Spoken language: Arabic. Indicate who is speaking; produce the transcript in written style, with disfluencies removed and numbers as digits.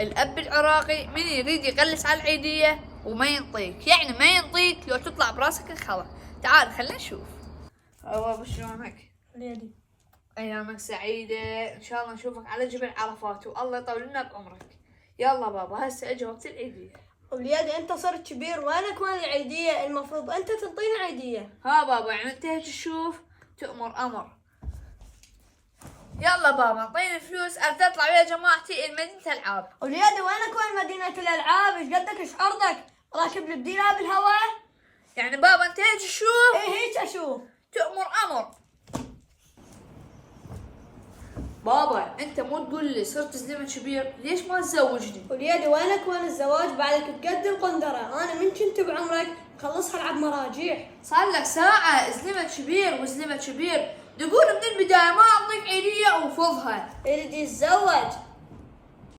Speaker 1: الأب العراقي من يريد يغلس على العيدية وما ينطيك، يعني ما ينطيك لو تطلع براسك الخبر. تعال خلينا نشوف. أبا شلونك؟
Speaker 2: وليدي
Speaker 1: أيامك سعيدة، إن شاء الله نشوفك على جبل عرفات والله يطول لنا بعمرك. يلا بابا هسه اجى وقت العيدية.
Speaker 2: وليدي انت صرت كبير وينك وين العيدية؟ المفروض انت تنطينا عيدية.
Speaker 1: ها بابا يعني انت هيك تشوف تؤمر أمر. يلا بابا اعطيني فلوس اريد اطلع ويا جماعتي المدينة العاب.
Speaker 2: وليدي وينك وين مدينة الالعاب؟ ايش قدك ايش عرضك؟ راكب البديلة بالهواء؟
Speaker 1: يعني بابا انت هيك تشوف
Speaker 2: ايه هيك اشوف.
Speaker 1: تؤمر أمر. بابا انت مو تقول لي صرت زلمة كبير ليش ما تزوجني؟
Speaker 2: وليدي وينك وين الزواج؟ بعدك بقد القندرة، انا من كنت بعمرك مخلصها العب مراجيح.
Speaker 1: صار لك ساعة زلمة كبير وزلمة كبير، تقول من البداية ما اعطيك عيدية وفضها.
Speaker 2: يريد يتزوج.